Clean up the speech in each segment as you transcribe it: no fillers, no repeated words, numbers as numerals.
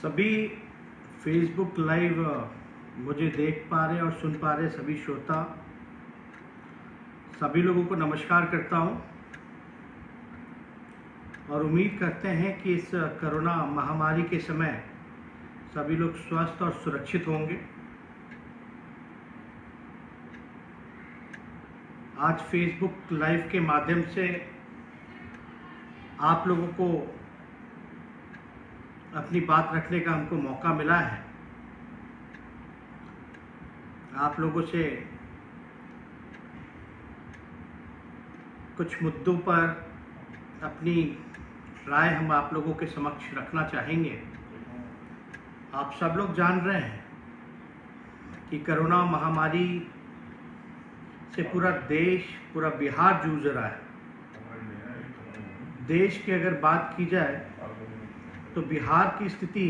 सभी Facebook live मुझे देख पा रहे और सुन पा रहे सभी श्रोता, सभी लोगों को नमस्कार करता हूं और उम्मीद करते हैं कि इस कोरोना महामारी के समय सभी लोग स्वस्थ और सुरक्षित होंगे। आज फेसबुक लाइव के माध्यम से आप लोगों को अपनी बात रखने का हमको मौका मिला है। आप लोगों से कुछ मुद्दों पर अपनी राय हम आप लोगों के समक्ष रखना चाहेंगे। आप सब लोग जान रहे हैं कि कोरोना महामारी से पूरा देश, पूरा बिहार जूझ रहा है। देश की अगर बात की जाए तो बिहार की स्थिति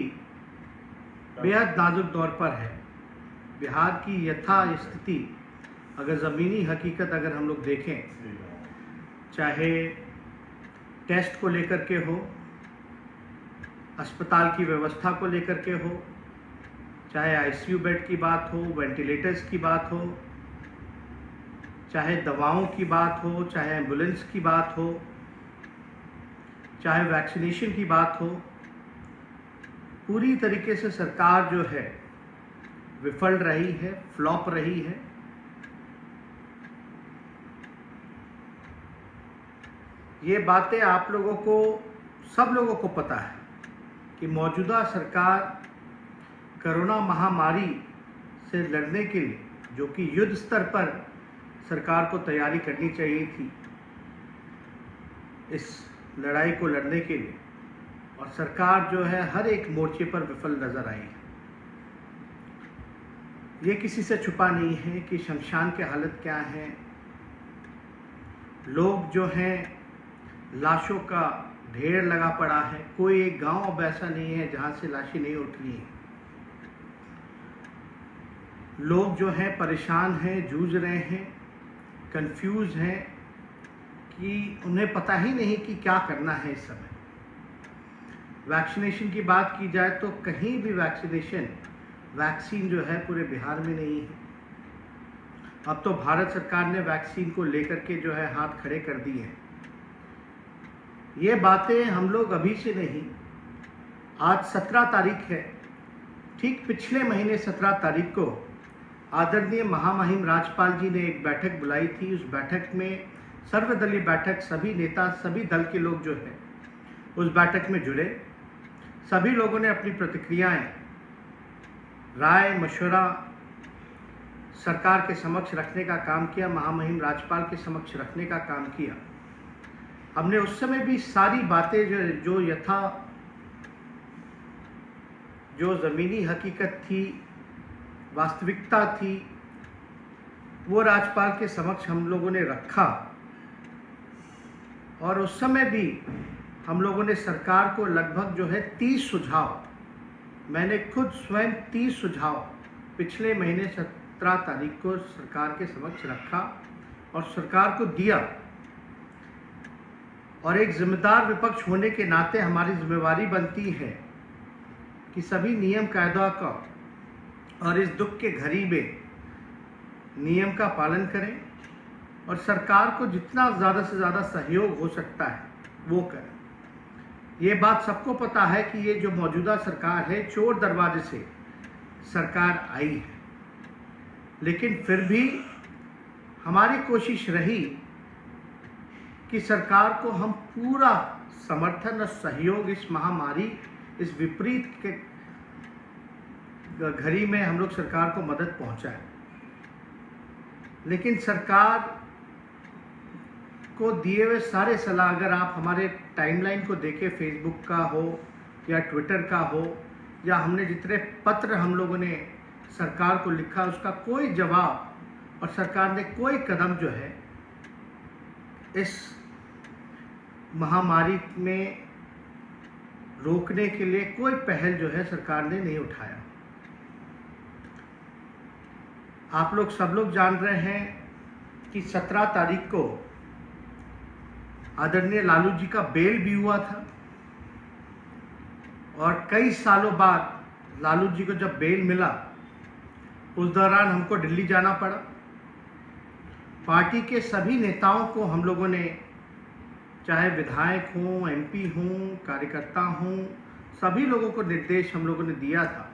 बेहद नाजुक दौर पर है। बिहार की यथा स्थिति अगर ज़मीनी हकीकत अगर हम लोग देखें, चाहे टेस्ट को लेकर के हो, अस्पताल की व्यवस्था को लेकर के हो, चाहे आईसीयू बेड की बात हो, वेंटिलेटर्स की बात हो, चाहे दवाओं की बात हो, चाहे एम्बुलेंस की बात हो, चाहे वैक्सीनेशन की बात हो, पूरी तरीके से सरकार जो है विफल रही है, फ्लॉप रही है। ये बातें आप लोगों को, सब लोगों को पता है कि मौजूदा सरकार कोरोना महामारी से लड़ने के लिए, जो कि युद्ध स्तर पर सरकार को तैयारी करनी चाहिए थी इस लड़ाई को लड़ने के लिए, और सरकार जो है हर एक मोर्चे पर विफल नजर आई है। ये किसी से छुपा नहीं है कि शमशान की हालत क्या है। लोग जो हैं, लाशों का ढेर लगा पड़ा है। कोई एक गांव अब ऐसा नहीं है जहां से लाशें नहीं उठ रही हैं। लोग जो हैं परेशान हैं, जूझ रहे हैं, कंफ्यूज हैं कि उन्हें पता ही नहीं कि क्या करना है इस समय। वैक्सीनेशन की बात की जाए तो कहीं भी वैक्सीन जो है पूरे बिहार में नहीं है। अब तो भारत सरकार ने वैक्सीन को लेकर के जो है हाथ खड़े कर दिए हैं। ये बातें हम लोग अभी से नहीं, आज 17 तारीख है, ठीक पिछले महीने 17 तारीख को आदरणीय महामहिम राज्यपाल जी ने एक बैठक बुलाई थी। उस बैठक में सर्वदलीय बैठक, सभी नेता, सभी दल के लोग जो है उस बैठक में जुड़े। सभी लोगों ने अपनी प्रतिक्रियाएं, राय, मशवरा सरकार के समक्ष रखने का काम किया, महामहिम राज्यपाल के समक्ष रखने का काम किया। हमने उस समय भी सारी बातें जो ज़मीनी हकीकत थी, वास्तविकता थी, वो राज्यपाल के समक्ष हम लोगों ने रखा। और उस समय भी हम लोगों ने सरकार को लगभग जो है 30 सुझाव, मैंने खुद स्वयं 30 सुझाव पिछले महीने 17 तारीख को सरकार के समक्ष रखा और सरकार को दिया। और एक जिम्मेदार विपक्ष होने के नाते हमारी जिम्मेवारी बनती है कि सभी नियम कायदा का और इस दुख के घड़ी में नियम का पालन करें और सरकार को जितना ज़्यादा से ज़्यादा सहयोग हो सकता है वो करें। ये बात सबको पता है कि ये जो मौजूदा सरकार है, चोर दरवाजे से सरकार आई है, लेकिन फिर भी हमारी कोशिश रही कि सरकार को हम पूरा समर्थन और सहयोग इस महामारी, इस विपरीत के घड़ी में हम लोग सरकार को मदद पहुंचाएं। लेकिन सरकार को दिए हुए सारे सलाह, अगर आप हमारे टाइमलाइन को देखें, फेसबुक का हो या ट्विटर का हो, या हमने जितने पत्र हम लोगों ने सरकार को लिखा, उसका कोई जवाब और सरकार ने कोई कदम जो है इस महामारी में रोकने के लिए कोई पहल जो है सरकार ने नहीं उठाया। आप लोग सब लोग जान रहे हैं कि 17 तारीख को आदरणीय लालू जी का बेल भी हुआ था। और कई सालों बाद लालू जी को जब बेल मिला, उस दौरान हमको दिल्ली जाना पड़ा। पार्टी के सभी नेताओं को हम लोगों ने, चाहे विधायक हों, एमपी हों, कार्यकर्ता हों, सभी लोगों को निर्देश हम लोगों ने दिया था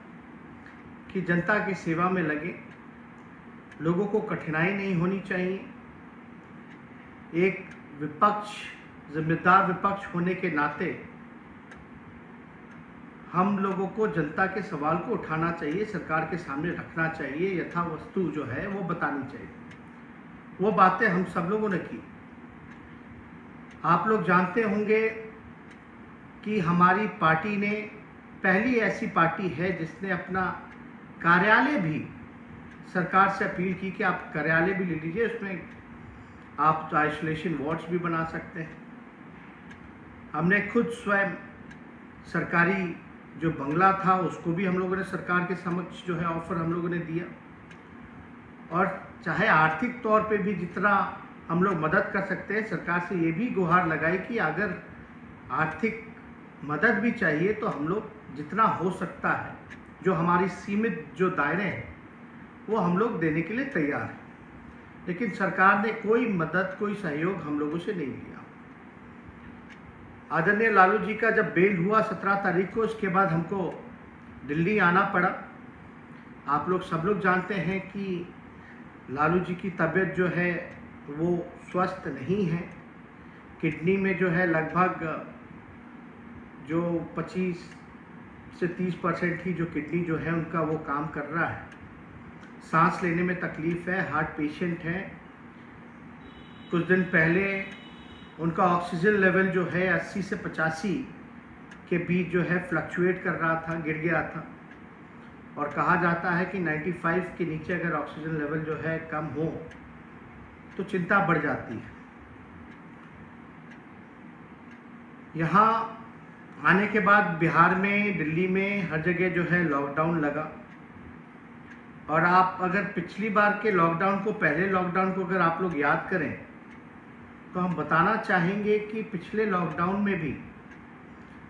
कि जनता की सेवा में लगे, लोगों को कठिनाई नहीं होनी चाहिए। एक विपक्ष, जिम्मेदार विपक्ष होने के नाते हम लोगों को जनता के सवाल को उठाना चाहिए, सरकार के सामने रखना चाहिए, यथा वस्तु जो है वो बतानी चाहिए। वो बातें हम सब लोगों ने की। आप लोग जानते होंगे कि हमारी पार्टी ने पहली ऐसी पार्टी है जिसने अपना कार्यालय भी सरकार से अपील की कि आप कार्यालय भी ले लीजिए, उसमें आप तो आइसोलेशन वार्ड्स भी बना सकते हैं। हमने खुद स्वयं सरकारी जो बंगला था उसको भी हम लोगों ने सरकार के समक्ष जो है ऑफर हम लोगों ने दिया। और चाहे आर्थिक तौर पे भी जितना हम लोग मदद कर सकते हैं, सरकार से ये भी गुहार लगाई कि अगर आर्थिक मदद भी चाहिए तो हम लोग जितना हो सकता है, जो हमारी सीमित जो दायरे हैं वो हम लोग देने के लिए तैयार हैं। लेकिन सरकार ने कोई मदद, कोई सहयोग हम लोगों से नहीं लिया। आदरणीय लालू जी का जब बेल हुआ 17 तारीख को, उसके बाद हमको दिल्ली आना पड़ा। आप लोग सब लोग जानते हैं कि लालू जी की तबीयत जो है वो स्वस्थ नहीं है। किडनी में जो है लगभग जो 25 से 30% ही जो किडनी जो है उनका वो काम कर रहा है। सांस लेने में तकलीफ है, हार्ट पेशेंट है। कुछ दिन पहले उनका ऑक्सीजन लेवल जो है 80 से 85 के बीच जो है फ्लक्चुएट कर रहा था, गिर गया था। और कहा जाता है कि 95 के नीचे अगर ऑक्सीजन लेवल जो है कम हो तो चिंता बढ़ जाती है। यहाँ आने के बाद बिहार में, दिल्ली में हर जगह जो है लॉकडाउन लगा। और आप अगर पिछली बार के लॉकडाउन को, पहले लॉकडाउन को अगर आप लोग याद करें तो हम बताना चाहेंगे कि पिछले लॉकडाउन में भी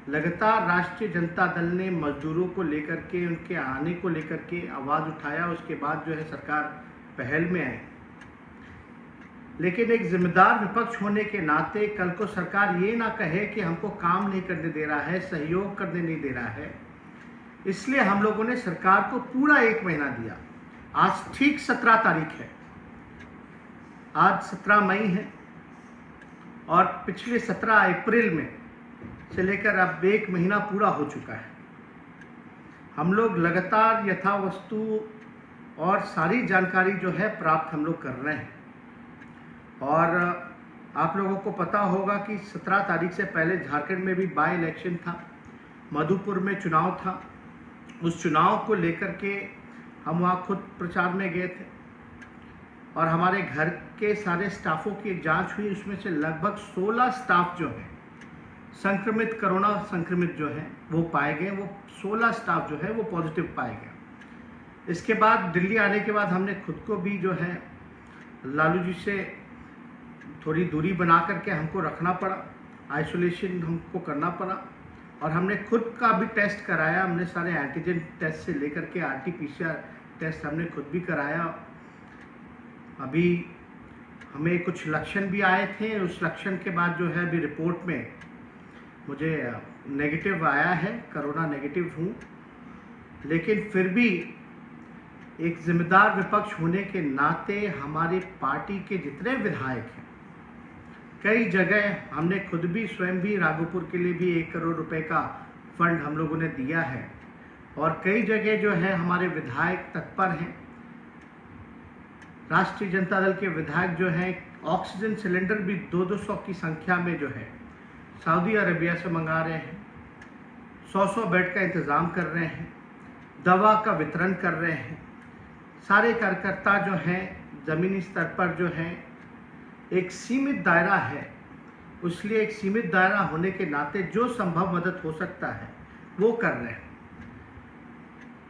लगातार राष्ट्रीय जनता दल ने मजदूरों को लेकर के, उनके आने को लेकर के आवाज़ उठाया। उसके बाद जो है सरकार पहल में आई। लेकिन एक जिम्मेदार विपक्ष होने के नाते कल को सरकार ये ना कहे कि हमको काम नहीं करने दे रहा है, सहयोग करने नहीं दे रहा है, इसलिए हम लोगों ने सरकार को पूरा 1 महीना दिया। आज ठीक 17 तारीख है, आज 17 मई है और पिछले 17 अप्रैल में से लेकर अब 1 महीना पूरा हो चुका है। हम लोग लगातार यथा वस्तु और सारी जानकारी जो है प्राप्त हम लोग कर रहे हैं। और आप लोगों को पता होगा कि 17 तारीख से पहले झारखंड में भी बाई इलेक्शन था, मधुपुर में चुनाव था। उस चुनाव को लेकर के हम वहाँ खुद प्रचार में गए थे और हमारे घर के सारे स्टाफों की एक जांच हुई। उसमें से लगभग 16 स्टाफ जो हैं संक्रमित, कोरोना संक्रमित जो हैं वो पाए गए। वो 16 स्टाफ जो है वो पॉजिटिव पाए गए। इसके बाद दिल्ली आने के बाद हमने खुद को भी जो है लालू जी से थोड़ी दूरी बना करके हमको रखना पड़ा, आइसोलेशन हमको करना पड़ा। और हमने खुद का भी टेस्ट कराया। हमने सारे एंटीजन टेस्ट से लेकर के RT-PCR टेस्ट हमने खुद भी कराया। अभी हमें कुछ लक्षण भी आए थे, उस लक्षण के बाद जो है अभी रिपोर्ट में मुझे नेगेटिव आया है, कोरोना नेगेटिव हूँ। लेकिन फिर भी एक जिम्मेदार विपक्ष होने के नाते हमारी पार्टी के जितने विधायक हैं, कई जगह हमने खुद भी स्वयं भी राघोपुर के लिए भी 1 करोड़ रुपए का फंड हम लोगों ने दिया है। और कई जगह जो है हमारे विधायक तत्पर हैं। राष्ट्रीय जनता दल के विधायक जो हैं ऑक्सीजन सिलेंडर भी 200 की संख्या में जो है सऊदी अरेबिया से मंगा रहे हैं, 100 बेड का इंतज़ाम कर रहे हैं, दवा का वितरण कर रहे हैं। सारे कार्यकर्ता जो हैं ज़मीनी स्तर पर जो हैं, एक सीमित दायरा है, इसलिए एक सीमित दायरा होने के नाते जो संभव मदद हो सकता है वो कर रहे हैं।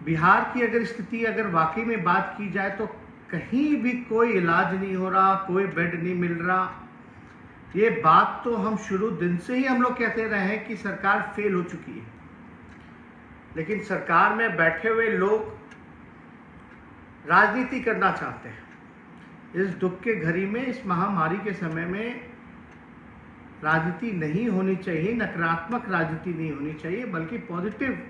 बिहार की अगर स्थिति अगर वाकई में बात की जाए तो कहीं भी कोई इलाज नहीं हो रहा, कोई बेड नहीं मिल रहा। ये बात तो हम शुरू दिन से ही हम लोग कहते रहे हैं कि सरकार फेल हो चुकी है। लेकिन सरकार में बैठे हुए लोग राजनीति करना चाहते हैं। इस दुख के घड़ी में, इस महामारी के समय में राजनीति नहीं होनी चाहिए, नकारात्मक राजनीति नहीं होनी चाहिए, बल्कि पॉजिटिव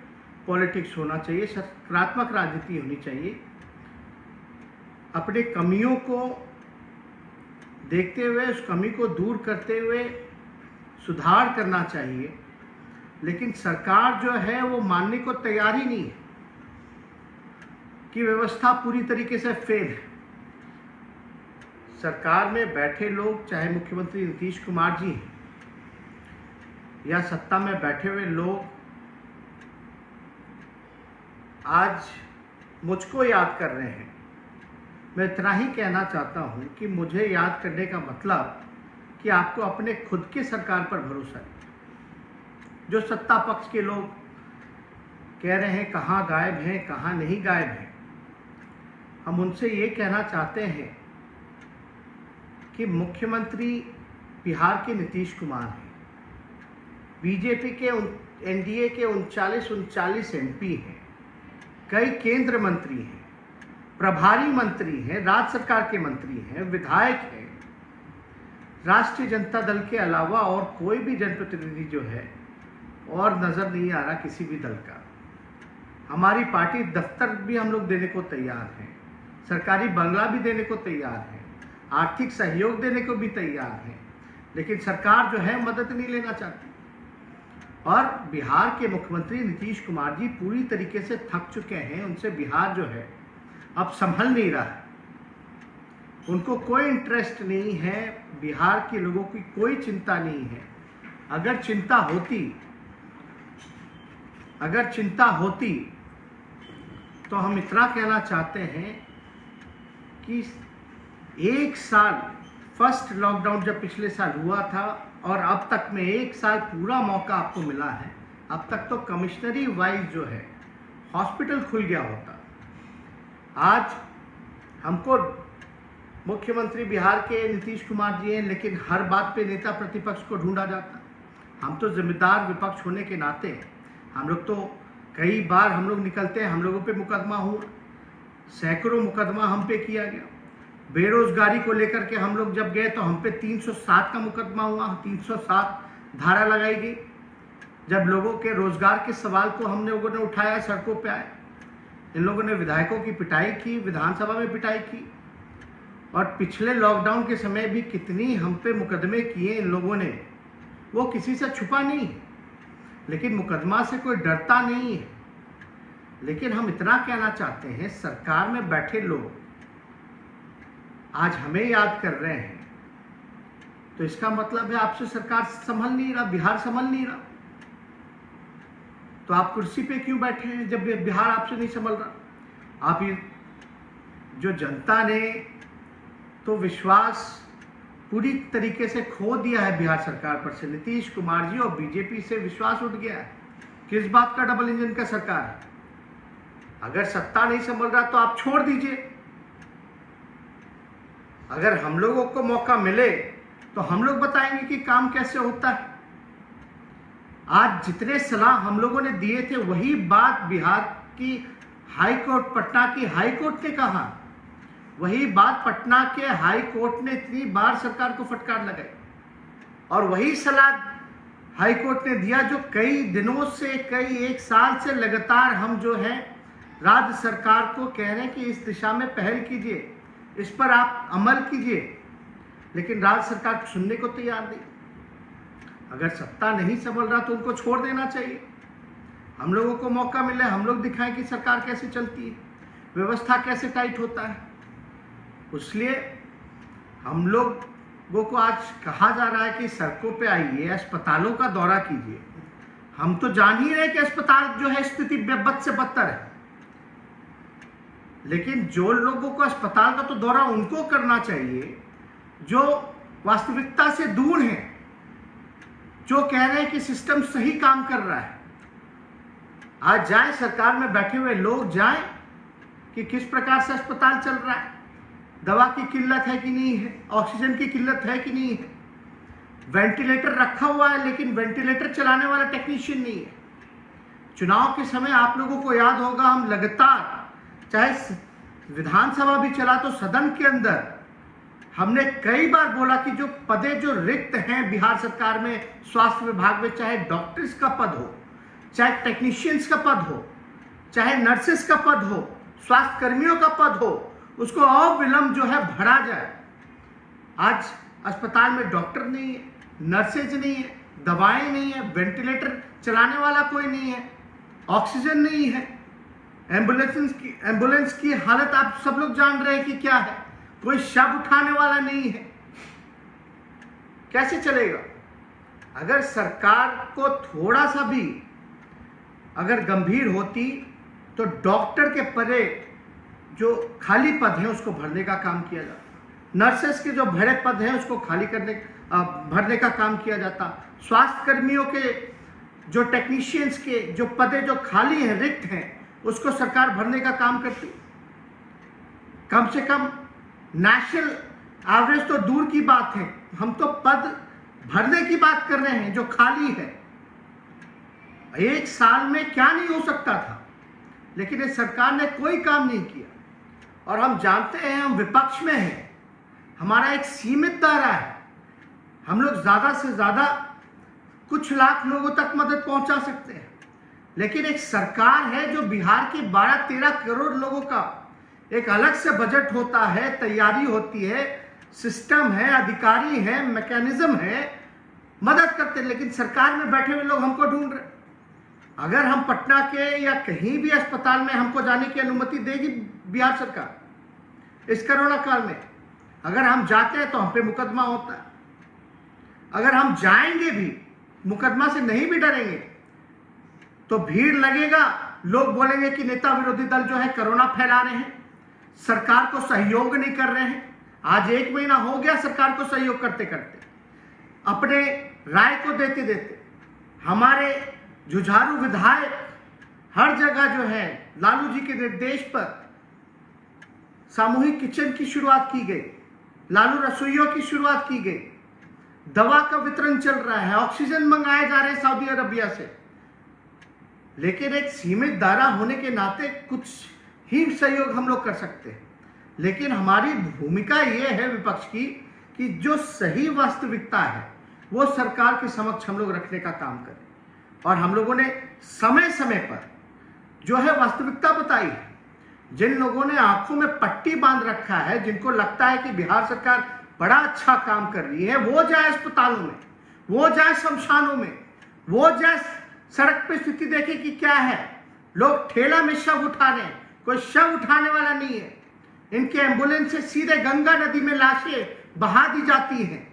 पॉलिटिक्स होना चाहिए, सकारात्मक राजनीति होनी चाहिए। अपने कमियों को देखते हुए, उस कमी को दूर करते हुए सुधार करना चाहिए। लेकिन सरकार जो है वो मानने को तैयार ही नहीं है कि व्यवस्था पूरी तरीके से फेल है। सरकार में बैठे लोग, चाहे मुख्यमंत्री नीतीश कुमार जी हैं या सत्ता में बैठे हुए लोग, आज मुझको याद कर रहे हैं। मैं इतना ही कहना चाहता हूं कि मुझे याद करने का मतलब कि आपको अपने खुद के सरकार पर भरोसा है। जो सत्ता पक्ष के लोग कह रहे हैं कहाँ गायब हैं, कहाँ नहीं गायब हैं, हम उनसे ये कहना चाहते हैं कि मुख्यमंत्री बिहार के नीतीश कुमार हैं, बीजेपी के एनडीए के 39 एमपी हैं, कई केंद्र मंत्री हैं, प्रभारी मंत्री हैं, राज्य सरकार के मंत्री हैं, विधायक हैं। राष्ट्रीय जनता दल के अलावा और कोई भी जनप्रतिनिधि जो है और नज़र नहीं आ रहा किसी भी दल का। हमारी पार्टी दफ्तर भी हम लोग देने को तैयार हैं, सरकारी बंगला भी देने को तैयार है, आर्थिक सहयोग देने को भी तैयार है, लेकिन सरकार जो है मदद नहीं लेना चाहती। और बिहार के मुख्यमंत्री नीतीश कुमार जी पूरी तरीके से थक चुके हैं। उनसे बिहार जो है अब संभल नहीं रहा है। उनको कोई इंटरेस्ट नहीं है, बिहार के लोगों की कोई चिंता नहीं है। अगर चिंता होती तो हम इतना कहना चाहते हैं कि एक साल, फर्स्ट लॉकडाउन जब पिछले साल हुआ था और अब तक में एक साल पूरा मौका आपको मिला है। अब तक तो कमिश्नरी वाइज जो है हॉस्पिटल खुल गया होता। आज हमको मुख्यमंत्री बिहार के नीतीश कुमार जी हैं, लेकिन हर बात पे नेता प्रतिपक्ष को ढूंढा जाता। हम तो जिम्मेदार विपक्ष होने के नाते हम लोग तो कई बार हम लोग निकलते हैं, हम लोगों पे मुकदमा हुआ, सैकड़ों मुकदमा हम पे किया गया। बेरोजगारी को लेकर के हम लोग जब गए तो हम पे 307 का मुकदमा हुआ, 307 धारा लगाई गई। जब लोगों के रोजगार के सवाल को हम लोगों ने उठाया, सड़कों पे आए, इन लोगों ने विधायकों की पिटाई की, विधानसभा में पिटाई की। और पिछले लॉकडाउन के समय भी कितनी हम पे मुकदमे किए इन लोगों ने, वो किसी से छुपा नहीं है। लेकिन मुकदमा से कोई डरता नहीं है। लेकिन हम इतना कहना चाहते हैं, सरकार में बैठे लोग आज हमें याद कर रहे हैं, तो इसका मतलब है आपसे सरकार संभल नहीं रहा, बिहार संभल नहीं रहा। तो आप कुर्सी पे क्यों बैठे हैं जब बिहार आपसे नहीं संभल रहा? आप ये जो जनता ने तो विश्वास पूरी तरीके से खो दिया है बिहार सरकार पर से। नीतीश कुमार जी और बीजेपी से विश्वास उठ गया है। किस बात का डबल इंजन का सरकार है? अगर सत्ता नहीं संभल रहा तो आप छोड़ दीजिए। अगर हम लोगों को मौका मिले तो हम लोग बताएंगे कि काम कैसे होता है। आज जितने सलाह हम लोगों ने दिए थे वही बात बिहार की हाई कोर्ट, पटना की हाई कोर्ट ने कहा। वही बात पटना के हाई कोर्ट ने इतनी बार सरकार को फटकार लगाई और वही सलाह हाई कोर्ट ने दिया जो कई दिनों से, कई एक साल से लगातार हम जो है राज्य सरकार को कह रहे हैं कि इस दिशा में पहल कीजिए, इस पर आप अमल कीजिए। लेकिन राज्य सरकार सुनने को तैयार नहीं। अगर सत्ता नहीं संभल रहा तो उनको छोड़ देना चाहिए। हम लोगों को मौका मिले, हम लोग दिखाएं कि सरकार कैसे चलती है, व्यवस्था कैसे टाइट होता है। इसलिए हम लोगों को आज कहा जा रहा है कि सड़कों पे आइए, अस्पतालों का दौरा कीजिए। हम तो जान ही रहे कि अस्पताल जो है स्थिति बद से बदतर है, लेकिन जो लोगों को अस्पताल का तो दौरा उनको करना चाहिए जो वास्तविकता से दूर हैं, जो कह रहे हैं कि सिस्टम सही काम कर रहा है। आज जाएं, सरकार में बैठे हुए लोग जाएं कि किस प्रकार से अस्पताल चल रहा है, दवा की किल्लत है कि नहीं है, ऑक्सीजन की किल्लत है कि नहीं है, वेंटिलेटर रखा हुआ है लेकिन वेंटिलेटर चलाने वाला टेक्नीशियन नहीं है, चुनाव के समय आप लोगों को याद होगा, हम लगातार, चाहे विधानसभा भी चला तो सदन के अंदर हमने कई बार बोला कि जो पदे जो रिक्त हैं बिहार सरकार में, स्वास्थ्य विभाग में, चाहे डॉक्टर्स का पद हो, चाहे टेक्नीशियंस का पद हो, चाहे नर्सेस का पद हो, स्वास्थ्य कर्मियों का पद हो, उसको अविलंब जो है भरा जाए। आज अस्पताल में डॉक्टर नहीं है, नर्सेज नहीं है, दवाएं नहीं है, वेंटिलेटर चलाने वाला कोई नहीं है, ऑक्सीजन नहीं है, एम्बुलेंस की हालत आप सब लोग जान रहे हैं कि क्या है, कोई शव उठाने वाला नहीं है। कैसे चलेगा? अगर सरकार को थोड़ा सा भी अगर गंभीर होती तो डॉक्टर के परे जो खाली पद हैं उसको भरने का काम किया जाता, नर्सेस के जो भरे पद हैं उसको भरने का काम किया जाता, स्वास्थ्य कर्मियों के जो टेक्नीशियंस के जो पदे जो खाली हैं, रिक्त हैं, उसको सरकार भरने का काम करती। कम से कम नेशनल एवरेज तो दूर की बात है, हम तो पद भरने की बात कर रहे हैं जो खाली है। एक साल में क्या नहीं हो सकता था, लेकिन इस सरकार ने कोई काम नहीं किया। और हम जानते हैं हम विपक्ष में हैं, हमारा एक सीमित दायरा है, हम लोग ज़्यादा से ज़्यादा कुछ लाख लोगों तक मदद पहुंचा सकते हैं, लेकिन एक सरकार है जो बिहार के 12-13 करोड़ लोगों का एक अलग से बजट होता है, तैयारी होती है, सिस्टम है, अधिकारी है, मैकेनिज्म है, मदद करते हैं, लेकिन सरकार में बैठे हुए लोग हमको ढूंढ रहे। अगर हम पटना के या कहीं भी अस्पताल में हमको जाने की अनुमति देगी बिहार सरकार इस कोरोना काल में, अगर हम जाते हैं तो हम पे मुकदमा होता है। अगर हम जाएंगे भी, मुकदमा से नहीं भी डरेंगे तो भीड़ लगेगा, लोग बोलेंगे कि नेता विरोधी दल जो है कोरोना फैला रहे हैं, सरकार को सहयोग नहीं कर रहे हैं। आज 1 महीना हो गया सरकार को सहयोग करते करते, अपने राय को देते देते। हमारे जुझारू विधायक हर जगह जो है लालू जी के निर्देश पर सामूहिक किचन की शुरुआत की गई, लालू रसोइयों की शुरुआत की गई, दवा का वितरण चल रहा है, ऑक्सीजन मंगाए जा रहे हैं सऊदी अरबिया से। लेकिन एक सीमित दायरा होने के नाते कुछ ही सहयोग हम लोग कर सकते हैं, लेकिन हमारी भूमिका यह है विपक्ष की कि जो सही वास्तविकता है वो सरकार के समक्ष हम लोग रखने का काम करें। और हम लोगों ने समय समय पर जो है वास्तविकता बताई है। जिन लोगों ने आंखों में पट्टी बांध रखा है, जिनको लगता है कि बिहार सरकार बड़ा अच्छा काम कर रही है, वो जाए अस्पतालों में, वो जाए शमशानों में, वो जाए सड़क पे स्थिति देखे कि क्या है। लोग ठेला में शव उठा रहे हैं, कोई शव उठाने वाला नहीं है। इनके एम्बुलेंस से सीधे गंगा नदी में लाशें बहा दी जाती हैं।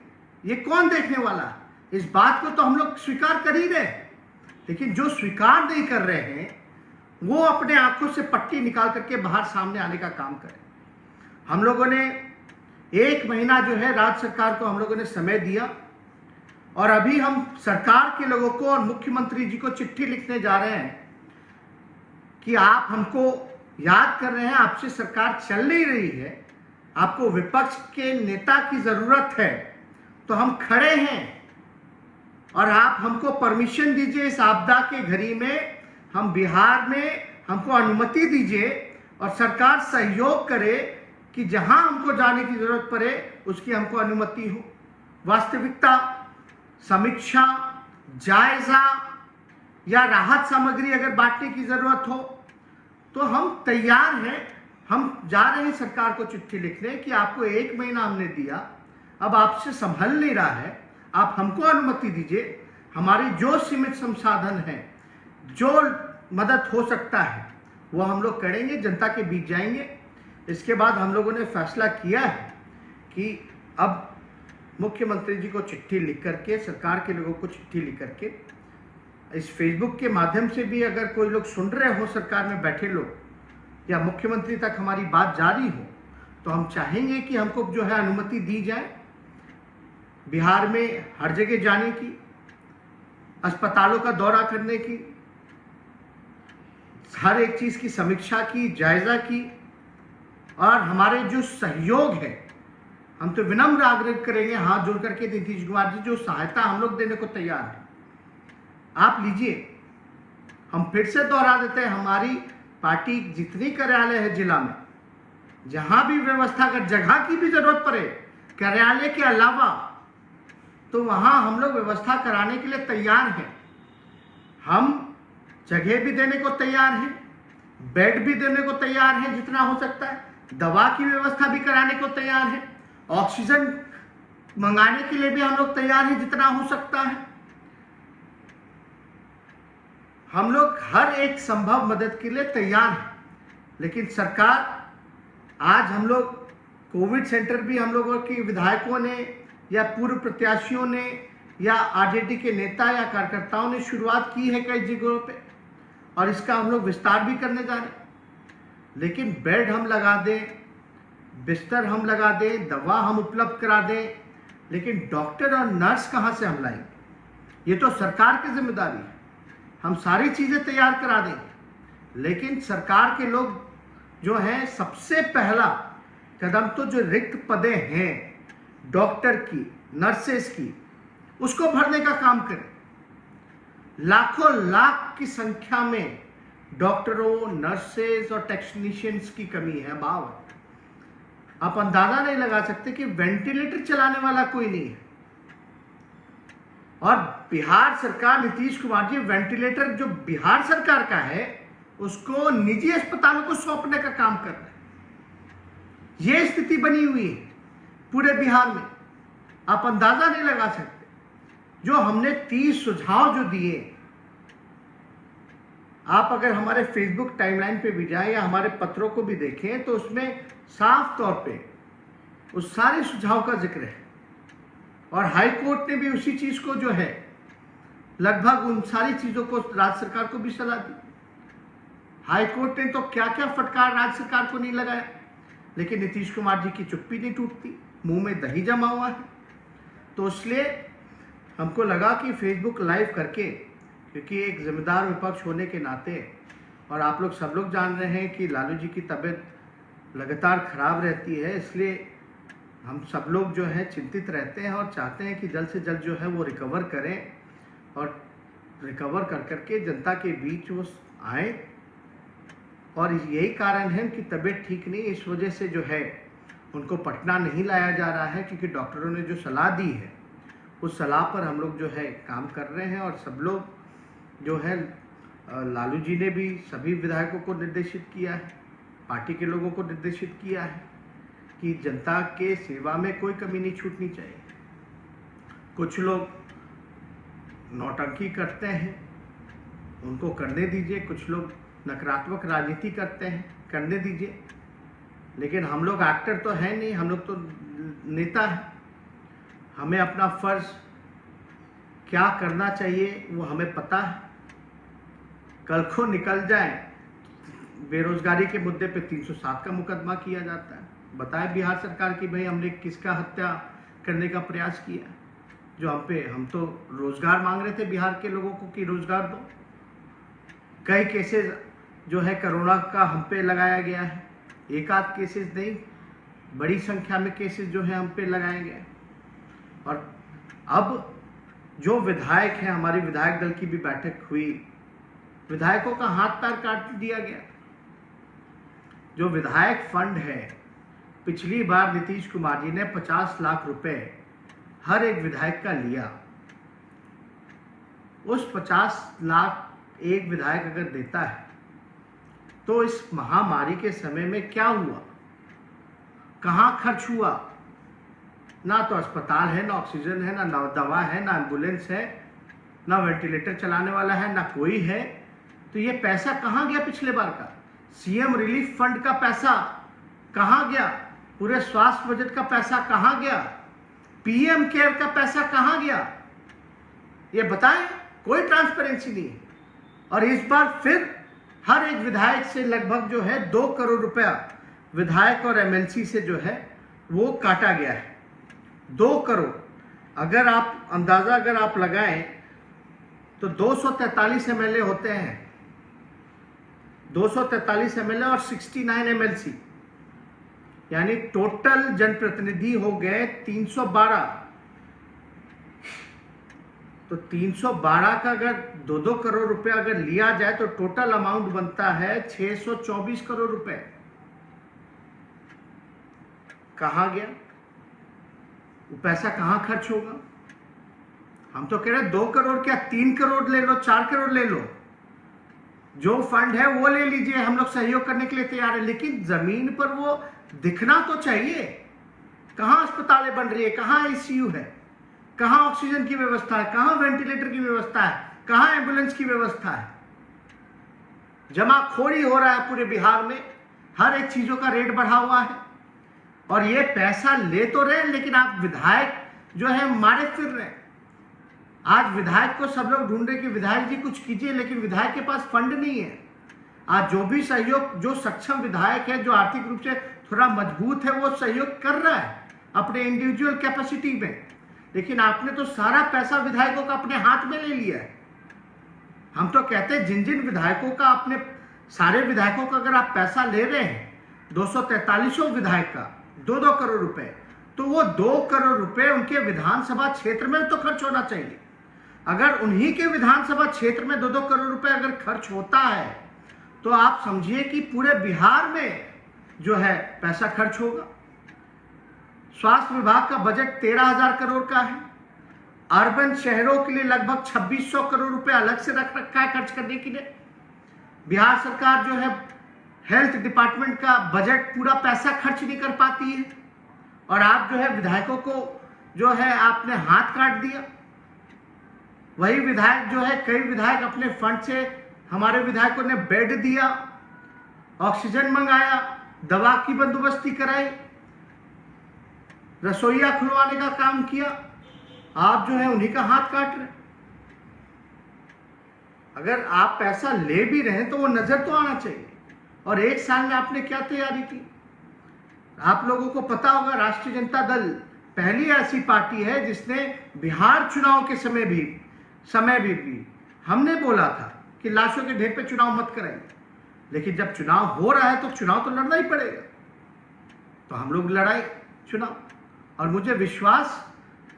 ये कौन देखने वाला है? इस बात को तो हम लोग स्वीकार कर ही रहे हैं, लेकिन जो स्वीकार नहीं कर रहे हैं वो अपने आंखों से पट्टी निकाल करके बाहर सामने आने का काम करें। हम लोगों ने 1 महीना जो है राज्य सरकार को हम लोगों ने समय दिया, और अभी हम सरकार के लोगों को और मुख्यमंत्री जी को चिट्ठी लिखने जा रहे हैं कि आप हमको याद कर रहे हैं, आपसे सरकार चल नहीं रही है, आपको विपक्ष के नेता की जरूरत है, तो हम खड़े हैं और आप हमको परमिशन दीजिए इस आपदा के घड़ी में, हम बिहार में हमको अनुमति दीजिए और सरकार सहयोग करे कि जहां हमको जाने की जरूरत पड़े उसकी हमको अनुमति हो। वास्तविकता, समीक्षा, जायजा या राहत सामग्री अगर बांटने की जरूरत हो तो हम तैयार हैं। हम जा रहे हैं सरकार को चिट्ठी लिखने कि आपको 1 महीना हमने दिया, अब आपसे संभल नहीं रहा है, आप हमको अनुमति दीजिए। हमारी जो सीमित संसाधन है, जो मदद हो सकता है वो हम लोग करेंगे, जनता के बीच जाएंगे। इसके बाद हम लोगों ने फैसला किया है कि अब मुख्यमंत्री जी को चिट्ठी लिख करके, सरकार के लोगों को चिट्ठी लिख करके, इस फेसबुक के माध्यम से भी अगर कोई लोग सुन रहे हो, सरकार में बैठे लोग, या मुख्यमंत्री तक हमारी बात जारी हो, तो हम चाहेंगे कि हमको जो है अनुमति दी जाए बिहार में हर जगह जाने की, अस्पतालों का दौरा करने की, हर एक चीज की समीक्षा की, जायजा की। और हमारे जो सहयोग है, हम तो विनम्र आग्रह करेंगे हाथ जोड़ करके, नीतीश कुमार जी जो सहायता हम लोग देने को तैयार है, आप लीजिए। हम फिर से दोहरा देते हैं, हमारी पार्टी जितनी कार्यालय है जिला में, जहां भी व्यवस्था, अगर जगह की भी जरूरत पड़े कार्यालय के अलावा, तो वहां हम लोग व्यवस्था कराने के लिए तैयार हैं। हम जगह भी देने को तैयार हैं, बेड भी देने को तैयार हैं जितना हो सकता है, दवा की व्यवस्था भी कराने को तैयार है, ऑक्सीजन मंगाने के लिए भी हम लोग तैयार हैं जितना हो सकता है। हम लोग हर एक संभव मदद के लिए तैयार हैं। लेकिन सरकार, आज हम लोग कोविड सेंटर भी हम लोगों की विधायकों ने या पूर्व प्रत्याशियों ने या आरजेडी के नेता या कार्यकर्ताओं ने शुरुआत की है कई जगहों पे, और इसका हम लोग विस्तार भी करने जा रहे हैं। लेकिन बेड हम लगा दें, बिस्तर हम लगा दें, दवा हम उपलब्ध करा दें, लेकिन डॉक्टर और नर्स कहाँ से हम लाएंगे? ये तो सरकार की जिम्मेदारी है। हम सारी चीज़ें तैयार करा देंगे, लेकिन सरकार के लोग जो हैं, सबसे पहला कदम तो जो रिक्त पदें हैं डॉक्टर की, नर्सेस की, उसको भरने का काम करें। लाखों लाख की संख्या में डॉक्टरों, नर्सेस और टेक्नीशियंस की कमी है, अभाव है। आप अंदाजा नहीं लगा सकते कि वेंटिलेटर चलाने वाला कोई नहीं है। और बिहार सरकार, नीतीश कुमार जी, वेंटिलेटर जो बिहार सरकार का है उसको निजी अस्पतालों को सौंपने का काम कर रहे हैं। यह स्थिति बनी हुई है पूरे बिहार में, आप अंदाजा नहीं लगा सकते। जो हमने 30 सुझाव जो दिए, आप अगर हमारे फेसबुक टाइमलाइन पे भी जाएं या हमारे पत्रों को भी देखें, तो उसमें साफ तौर पे उस सारे सुझाव का जिक्र है। और हाई कोर्ट ने भी उसी चीज को जो है, लगभग उन सारी चीजों को राज्य सरकार को भी सलाह दी। हाई कोर्ट ने तो क्या क्या फटकार राज्य सरकार को नहीं लगाया, लेकिन नीतीश कुमार जी की चुप्पी नहीं टूटती, मुंह में दही जमा हुआ है। तो इसलिए हमको लगा कि फेसबुक लाइव करके, क्योंकि एक जिम्मेदार विपक्ष होने के नाते, और आप लोग सब लोग जान रहे हैं कि लालू जी की तबीयत लगातार खराब रहती है, इसलिए हम सब लोग जो है चिंतित रहते हैं और चाहते हैं कि जल्द से जल्द जो है वो रिकवर करें, और रिकवर कर करके जनता के बीच वो आए। और यही कारण है कि तबीयत ठीक नहीं, इस वजह से जो है उनको पटना नहीं लाया जा रहा है, क्योंकि डॉक्टरों ने जो सलाह दी है उस सलाह पर हम लोग जो है काम कर रहे हैं। और सब लोग जो है, लालू जी ने भी सभी विधायकों को निर्देशित किया है, पार्टी के लोगों को निर्देशित किया है कि जनता के सेवा में कोई कमी नहीं छूटनी चाहिए। कुछ लोग नौटंकी करते हैं, उनको करने दीजिए। कुछ लोग नकारात्मक राजनीति करते हैं, करने दीजिए। लेकिन हम लोग एक्टर तो है नहीं, हम लोग तो नेता हैं। हमें अपना फर्ज क्या करना चाहिए वो हमें पता है। कल को निकल जाए, बेरोजगारी के मुद्दे पे 307 का मुकदमा किया जाता है। बताए बिहार सरकार की भाई हमने किसका हत्या करने का प्रयास किया, जो हम तो रोजगार मांग रहे थे बिहार के लोगों को कि रोजगार दो। कई केसेस जो है कोरोना का हम पे लगाया गया है, एक आध केसेस नहीं, बड़ी संख्या में केसेस जो है हम पे लगाए गए। और अब जो विधायक हैं, हमारी विधायक दल की भी बैठक हुई, विधायकों का हाथ पैर काट दिया गया। जो विधायक फंड है, पिछली बार नीतीश कुमार जी ने 50 लाख रुपए हर एक विधायक का लिया। उस 50 लाख एक विधायक अगर देता है तो इस महामारी के समय में क्या हुआ, कहां खर्च हुआ? ना तो अस्पताल है, ना ऑक्सीजन है, ना दवा है, ना एम्बुलेंस है, ना वेंटिलेटर चलाने वाला है, ना कोई है। तो ये पैसा कहां गया पिछले बार का? सीएम रिलीफ फंड का पैसा कहां गया? पूरे स्वास्थ्य बजट का पैसा कहां गया? पीएम केयर का पैसा कहां गया? ये बताएं। कोई ट्रांसपेरेंसी नहीं है। और इस बार फिर हर एक विधायक से लगभग जो है 2 करोड़ रुपया विधायक और एमएलसी से जो है वो काटा गया है। 2 करोड़। अगर आप अंदाजा लगाएं तो 243 एमएलए होते हैं, 243 एमएलए और 69 एमएलसी, यानी टोटल जनप्रतिनिधि हो गए 312। तो 312 का अगर 2-2 करोड़ रुपए अगर लिया जाए तो टोटल अमाउंट बनता है 624 करोड़ रुपए। कहाँ गया वो पैसा, कहाँ खर्च होगा? हम तो कह रहे 2 करोड़ क्या 3 करोड़ ले लो, 4 करोड़ ले लो, जो फंड है वो ले लीजिए, हम लोग सहयोग करने के लिए तैयार है, लेकिन जमीन पर वो दिखना तो चाहिए। कहाँ अस्पतालें बन रही है, कहाँ आईसीयू है, कहाँ ऑक्सीजन की व्यवस्था है, कहाँ वेंटिलेटर की व्यवस्था है, कहाँ एम्बुलेंस की व्यवस्था है? जमाखोरी हो रहा है पूरे बिहार में, हर एक चीजों का रेट बढ़ा हुआ है और ये पैसा ले तो रहे लेकिन आप विधायक जो है मारे फिर रहे हैं। आज विधायक को सब लोग ढूंढ रहे कि विधायक जी कुछ कीजिए, लेकिन विधायक के पास फंड नहीं है। आज जो भी सहयोग, जो सक्षम विधायक है, जो आर्थिक रूप से थोड़ा मजबूत है, वो सहयोग कर रहा है अपने इंडिविजुअल कैपेसिटी में, लेकिन आपने तो सारा पैसा विधायकों का अपने हाथ में ले लिया है। हम तो कहते हैं जिन जिन विधायकों का, अपने सारे विधायकों का अगर आप पैसा ले रहे हैं, 243 विधायक का 2-2 करोड़ रुपए, तो वो 2 करोड़ रुपए उनके विधानसभा क्षेत्र में तो खर्च होना चाहिए। अगर उन्हीं के विधानसभा क्षेत्र में 2-2 करोड़ रुपए अगर खर्च होता है तो आप समझिए कि पूरे बिहार में जो है पैसा खर्च होगा। स्वास्थ्य विभाग का बजट 13,000 करोड़ का है। अर्बन शहरों के लिए लगभग 2600 करोड़ रुपए अलग से रख रखा है खर्च करने के लिए। बिहार सरकार जो है हेल्थ डिपार्टमेंट का बजट पूरा पैसा खर्च नहीं कर पाती है और आप जो है विधायकों को जो है आपने हाथ काट दिया। वही विधायक जो है, कई विधायक अपने फंड से, हमारे विधायकों ने बेड दिया, ऑक्सीजन मंगाया, दवा की बंदोबस्ती कराई, रसोईया खुलवाने का काम किया, आप जो है उन्हीं का हाथ काट रहे। अगर आप पैसा ले भी रहे हैं तो वो नजर तो आना चाहिए। और एक साल में आपने क्या तैयारी की? आप लोगों को पता होगा, राष्ट्रीय जनता दल पहली ऐसी पार्टी है जिसने बिहार चुनाव के समय भी हमने बोला था कि लाशों के ढेर पे चुनाव मत कराइए, लेकिन जब चुनाव हो रहा है तो चुनाव तो लड़ना ही पड़ेगा, तो हम लोग लड़ाई चुनाव, और मुझे विश्वास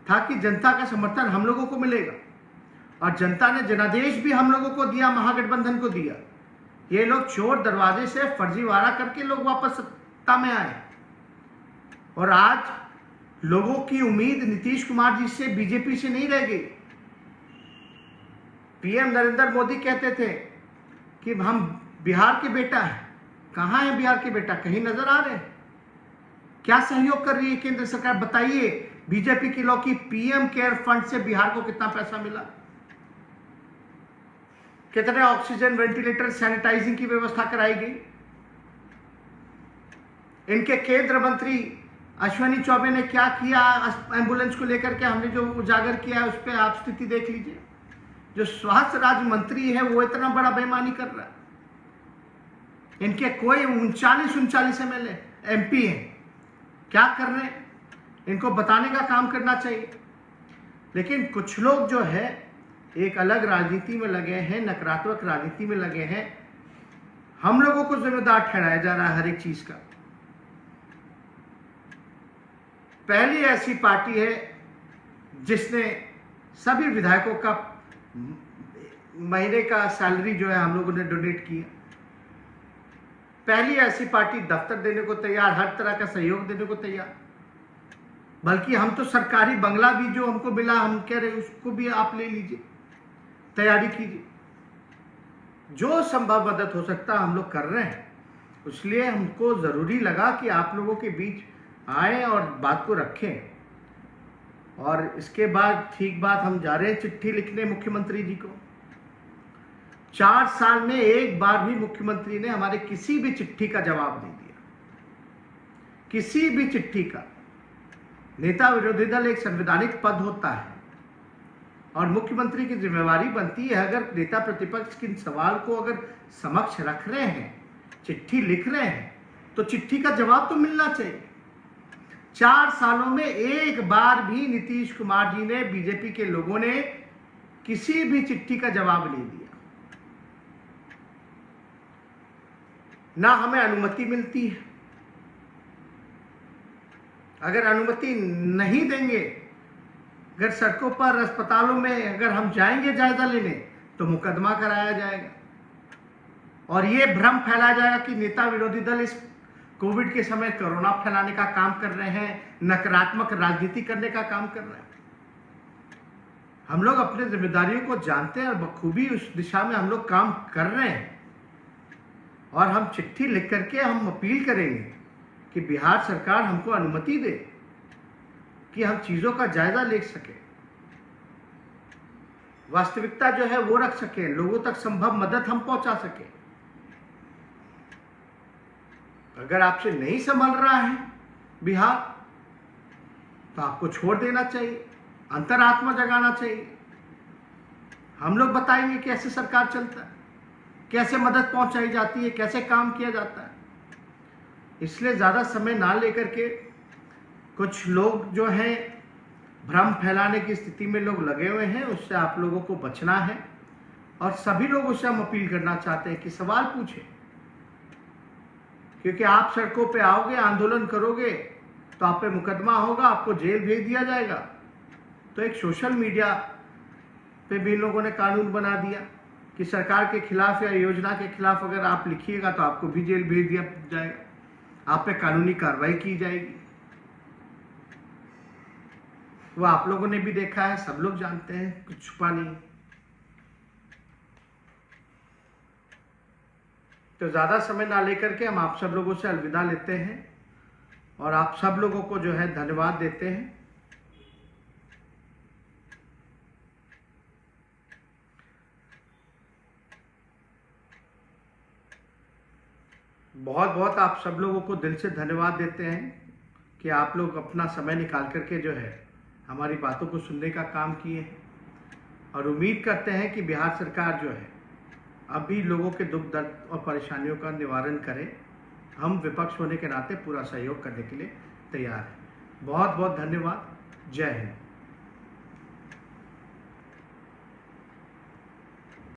था कि जनता का समर्थन हम लोगों को मिलेगा और जनता ने जनादेश भी हम लोगों को दिया, महागठबंधन को दिया। ये लोग चोर दरवाजे से फर्जीवाड़ा करके लोग वापस सत्ता में आए और आज लोगों की उम्मीद नीतीश कुमार जी से, बीजेपी से नहीं रह गई। पीएम नरेंद्र मोदी कहते थे कि हम बिहार के बेटा हैं। कहाँ है बिहार के बेटा? कहीं नजर आ रहे हैं? क्या सहयोग कर रही है केंद्र सरकार? बताइए, बीजेपी के लोग की पीएम केयर फंड से बिहार को कितना पैसा मिला, कितने ऑक्सीजन, वेंटिलेटर, सैनिटाइजिंग की व्यवस्था कराई गई। इनके केंद्र मंत्री अश्विनी चौबे ने क्या किया एम्बुलेंस को लेकर के, हमने जो उजागर किया है उस पर आप स्थिति देख लीजिए। जो स्वास्थ्य राज्य मंत्री है वो इतना बड़ा बेईमानी कर रहा है। इनके कोई 39 एमएलए एमपी हैं, क्या कर रहे हैं इनको बताने का काम करना चाहिए। लेकिन कुछ लोग जो है एक अलग राजनीति में लगे हैं, नकारात्मक राजनीति में लगे हैं। हम लोगों को जिम्मेदार ठहराया जा रहा है हर एक चीज का। पहली ऐसी पार्टी है जिसने सभी विधायकों का महीने का सैलरी जो है हम लोगों ने डोनेट किया। पहली ऐसी पार्टी दफ्तर देने को तैयार, हर तरह का सहयोग देने को तैयार। बल्कि हम तो सरकारी बंगला भी जो हमको मिला, हम कह रहे उसको भी आप ले लीजिए, तैयारी कीजिए। जो संभव मदद हो सकता हम लोग कर रहे हैं। इसलिए हमको जरूरी लगा कि आप लोगों के बीच आए और बात को रखें। और इसके बाद ठीक बात, हम जा रहे हैं चिट्ठी लिखने मुख्यमंत्री जी को। 4 साल में एक बार भी मुख्यमंत्री ने हमारे किसी भी चिट्ठी का जवाब नहीं दिया, किसी भी चिट्ठी का। नेता विरोधी दल एक संवैधानिक पद होता है और मुख्यमंत्री की जिम्मेवारी बनती है, अगर नेता प्रतिपक्ष के सवाल को अगर समक्ष रख रहे हैं, चिट्ठी लिख रहे हैं, तो चिट्ठी का जवाब तो मिलना चाहिए। 4 सालों में एक बार भी नीतीश कुमार जी ने, बीजेपी के लोगों ने किसी भी चिट्ठी का जवाब नहीं दिया। ना हमें अनुमति मिलती है। अगर अनुमति नहीं देंगे, अगर सड़कों पर अस्पतालों में अगर हम जाएंगे जायजा लेने तो मुकदमा कराया जाएगा और ये भ्रम फैलाया जाएगा कि नेता विरोधी दल इस कोविड के समय कोरोना फैलाने का काम कर रहे हैं, नकारात्मक राजनीति करने का काम कर रहे हैं। हम लोग अपने जिम्मेदारियों को जानते हैं और बखूबी उस दिशा में हम लोग काम कर रहे हैं और हम चिट्ठी लिख करके हम अपील करेंगे कि बिहार सरकार हमको अनुमति दे कि हम चीज़ों का जायजा ले सके, वास्तविकता जो है वो रख सके, लोगों तक संभव मदद हम पहुंचा सके। अगर आपसे नहीं संभल रहा है बिहार तो आपको छोड़ देना चाहिए, अंतरात्मा जगाना चाहिए। हम लोग बताएंगे कैसे सरकार चलता है, कैसे मदद पहुंचाई जाती है, कैसे काम किया जाता है। इसलिए ज़्यादा समय ना लेकर के कुछ लोग जो हैं भ्रम फैलाने की स्थिति में लोग लगे हुए हैं, उससे आप लोगों को बचना है और सभी लोगों से हम अपील करना चाहते हैं कि सवाल पूछें, क्योंकि आप सड़कों पे आओगे, आंदोलन करोगे तो आप पे मुकदमा होगा, आपको जेल भेज दिया जाएगा। तो एक सोशल मीडिया पे भी लोगों ने कानून बना दिया कि सरकार के खिलाफ या योजना के खिलाफ अगर आप लिखिएगा तो आपको भी जेल भेज दिया जाएगा, आप पे कानूनी कार्रवाई की जाएगी। वो आप लोगों ने भी देखा है, सब लोग जानते हैं, कुछ छुपा नहीं। तो ज़्यादा समय ना लेकर के हम आप सब लोगों से अलविदा लेते हैं और आप सब लोगों को जो है धन्यवाद देते हैं। बहुत बहुत आप सब लोगों को दिल से धन्यवाद देते हैं कि आप लोग अपना समय निकाल करके जो है हमारी बातों को सुनने का काम किए हैं और उम्मीद करते हैं कि बिहार सरकार जो है अभी लोगों के दुख दर्द और परेशानियों का निवारण करे। हम विपक्ष होने के नाते पूरा सहयोग करने के लिए तैयार हैं। बहुत बहुत धन्यवाद। जय हिंद।